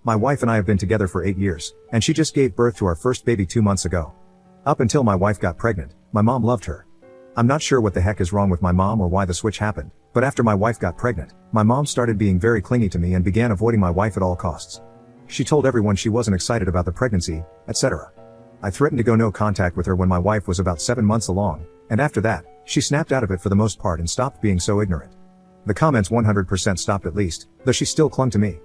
My wife and I have been together for 8 years, and she just gave birth to our first baby 2 months ago. Up until my wife got pregnant, my mom loved her. I'm not sure what the heck is wrong with my mom or why the switch happened, but after my wife got pregnant, my mom started being very clingy to me and began avoiding my wife at all costs. She told everyone she wasn't excited about the pregnancy, etc. I threatened to go no contact with her when my wife was about 7 months along, and after that, she snapped out of it for the most part and stopped being so ignorant. The comments 100% stopped at least, though she still clung to me.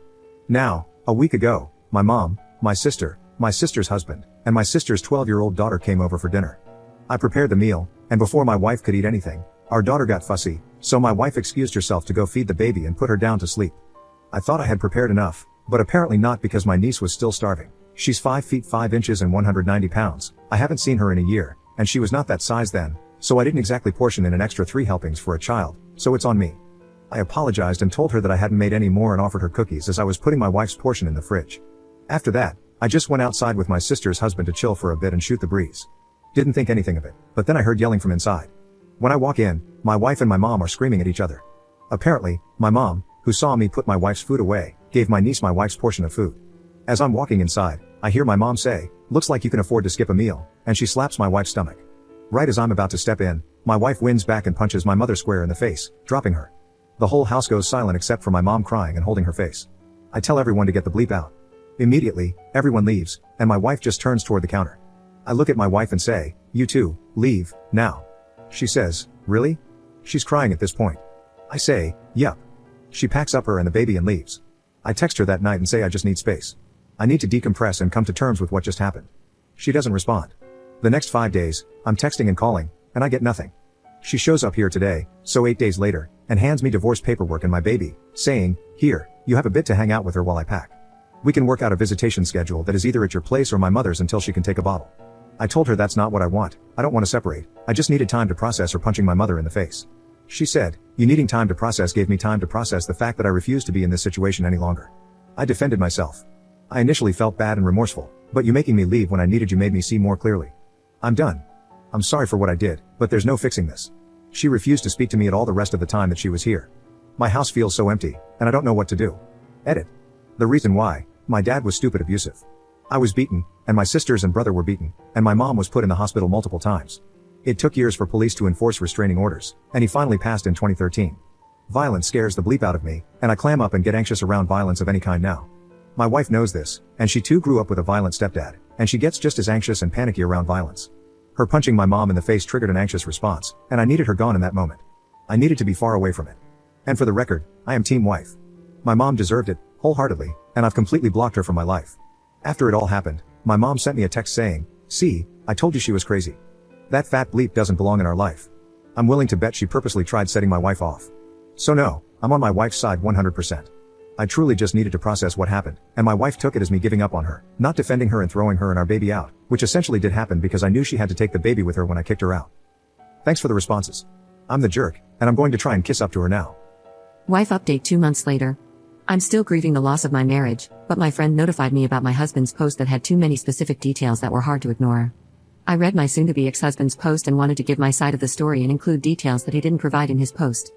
Now, a week ago, my mom, my sister's husband, and my sister's 12-year-old daughter came over for dinner. I prepared the meal, and before my wife could eat anything, our daughter got fussy, so my wife excused herself to go feed the baby and put her down to sleep. I thought I had prepared enough, but apparently not because my niece was still starving. She's 5 feet 5 inches and 190 pounds. I haven't seen her in a year, and she was not that size then, so I didn't exactly portion in an extra 3 helpings for a child, so it's on me. I apologized and told her that I hadn't made any more and offered her cookies as I was putting my wife's portion in the fridge. After that, I just went outside with my sister's husband to chill for a bit and shoot the breeze. Didn't think anything of it, but then I heard yelling from inside. When I walk in, my wife and my mom are screaming at each other. Apparently, my mom, who saw me put my wife's food away, gave my niece my wife's portion of food. As I'm walking inside, I hear my mom say, "Looks like you can afford to skip a meal," and she slaps my wife's stomach. Right as I'm about to step in, my wife wins back and punches my mother square in the face, dropping her. The whole house goes silent except for my mom crying and holding her face. I tell everyone to get the bleep out. Immediately, everyone leaves, and my wife just turns toward the counter. I look at my wife and say, "You too, leave, now." She says, "Really?" She's crying at this point. I say, "Yup." She packs up her and the baby and leaves. I text her that night and say I just need space. I need to decompress and come to terms with what just happened. She doesn't respond. The next 5 days, I'm texting and calling, and I get nothing. She shows up here today, so 8 days later, and hands me divorce paperwork and my baby, saying, "Here, you have a bit to hang out with her while I pack. We can work out a visitation schedule that is either at your place or my mother's until she can take a bottle." I told her that's not what I want. I don't want to separate. I just needed time to process her punching my mother in the face. She said, "You needing time to process gave me time to process the fact that I refused to be in this situation any longer." I defended myself. I initially felt bad and remorseful, but you making me leave when I needed you made me see more clearly. I'm done. I'm sorry for what I did, but there's no fixing this. She refused to speak to me at all the rest of the time that she was here. My house feels so empty, and I don't know what to do. Edit. The reason why, my dad was stupid abusive. I was beaten, and my sisters and brother were beaten, and my mom was put in the hospital multiple times. It took years for police to enforce restraining orders, and he finally passed in 2013. Violence scares the bleep out of me, and I clam up and get anxious around violence of any kind now. My wife knows this, and she too grew up with a violent stepdad, and she gets just as anxious and panicky around violence. Her punching my mom in the face triggered an anxious response, and I needed her gone in that moment. I needed to be far away from it. And for the record, I am team wife. My mom deserved it, wholeheartedly, and I've completely blocked her from my life. After it all happened, my mom sent me a text saying, "See, I told you she was crazy. That fat bleep doesn't belong in our life." I'm willing to bet she purposely tried setting my wife off. So no, I'm on my wife's side 100%. I truly just needed to process what happened, and my wife took it as me giving up on her, not defending her and throwing her and our baby out, which essentially did happen because I knew she had to take the baby with her when I kicked her out. Thanks for the responses. I'm the jerk, and I'm going to try and kiss up to her now. Wife update 2 months later. I'm still grieving the loss of my marriage, but my friend notified me about my husband's post that had too many specific details that were hard to ignore. I read my soon-to-be ex-husband's post and wanted to give my side of the story and include details that he didn't provide in his post.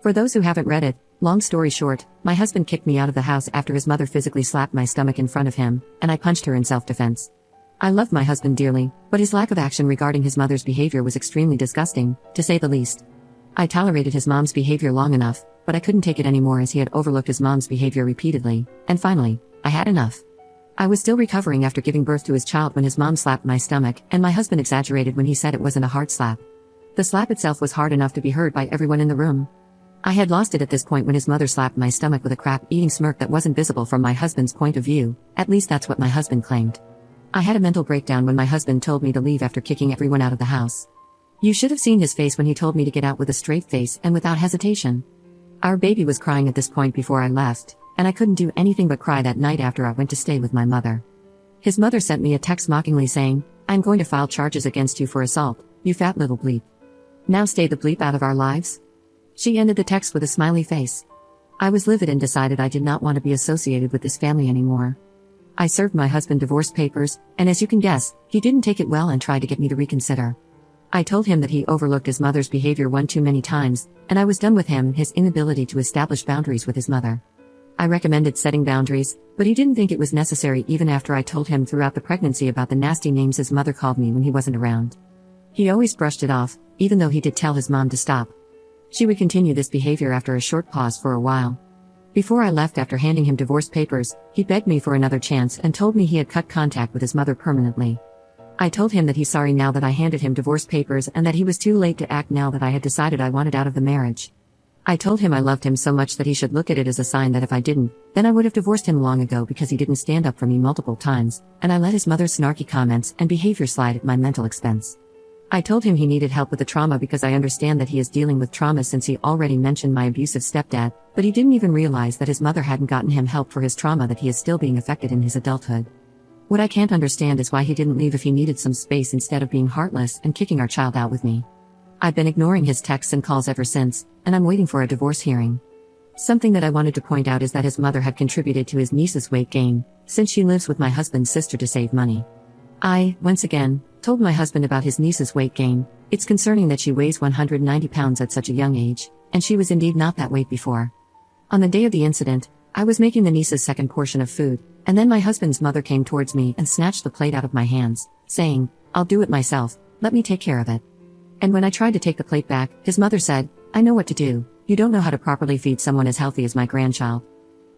For those who haven't read it, long story short, my husband kicked me out of the house after his mother physically slapped my stomach in front of him, and I punched her in self-defense. I loved my husband dearly, but his lack of action regarding his mother's behavior was extremely disgusting, to say the least. I tolerated his mom's behavior long enough, but I couldn't take it anymore as he had overlooked his mom's behavior repeatedly, and finally, I had enough. I was still recovering after giving birth to his child when his mom slapped my stomach, and my husband exaggerated when he said it wasn't a hard slap. The slap itself was hard enough to be heard by everyone in the room. I had lost it at this point when his mother slapped my stomach with a crap-eating smirk that wasn't visible from my husband's point of view, at least that's what my husband claimed. I had a mental breakdown when my husband told me to leave after kicking everyone out of the house. You should have seen his face when he told me to get out with a straight face and without hesitation. Our baby was crying at this point before I left, and I couldn't do anything but cry that night after I went to stay with my mother. His mother sent me a text mockingly saying, "I'm going to file charges against you for assault, you fat little bleep. Now stay the bleep out of our lives." She ended the text with a smiley face. I was livid and decided I did not want to be associated with this family anymore. I served my husband divorce papers, and as you can guess, he didn't take it well and tried to get me to reconsider. I told him that he overlooked his mother's behavior one too many times, and I was done with him and his inability to establish boundaries with his mother. I recommended setting boundaries, but he didn't think it was necessary even after I told him throughout the pregnancy about the nasty names his mother called me when he wasn't around. He always brushed it off, even though he did tell his mom to stop. She would continue this behavior after a short pause for a while. Before I left after handing him divorce papers, he begged me for another chance and told me he had cut contact with his mother permanently. I told him that he's sorry now that I handed him divorce papers and that he was too late to act now that I had decided I wanted out of the marriage. I told him I loved him so much that he should look at it as a sign that if I didn't, then I would have divorced him long ago because he didn't stand up for me multiple times, and I let his mother's snarky comments and behavior slide at my mental expense. I told him he needed help with the trauma because I understand that he is dealing with trauma since he already mentioned my abusive stepdad, but he didn't even realize that his mother hadn't gotten him help for his trauma, that he is still being affected in his adulthood. What I can't understand is why he didn't leave if he needed some space instead of being heartless and kicking our child out with me. I've been ignoring his texts and calls ever since, and I'm waiting for a divorce hearing. Something that I wanted to point out is that his mother had contributed to his niece's weight gain, since she lives with my husband's sister to save money. I, once again, told my husband about his niece's weight gain. It's concerning that she weighs 190 pounds at such a young age, and she was indeed not that weight before. On the day of the incident, I was making the niece's second portion of food, and then my husband's mother came towards me and snatched the plate out of my hands, saying, "I'll do it myself, let me take care of it." And when I tried to take the plate back, his mother said, "I know what to do, you don't know how to properly feed someone as healthy as my grandchild."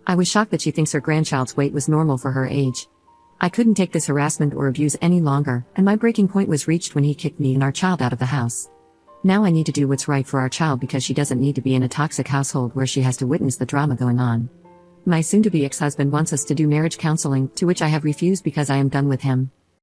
I was shocked that she thinks her grandchild's weight was normal for her age. I couldn't take this harassment or abuse any longer, and my breaking point was reached when he kicked me and our child out of the house. Now I need to do what's right for our child because she doesn't need to be in a toxic household where she has to witness the drama going on. My soon-to-be ex-husband wants us to do marriage counseling, to which I have refused because I am done with him.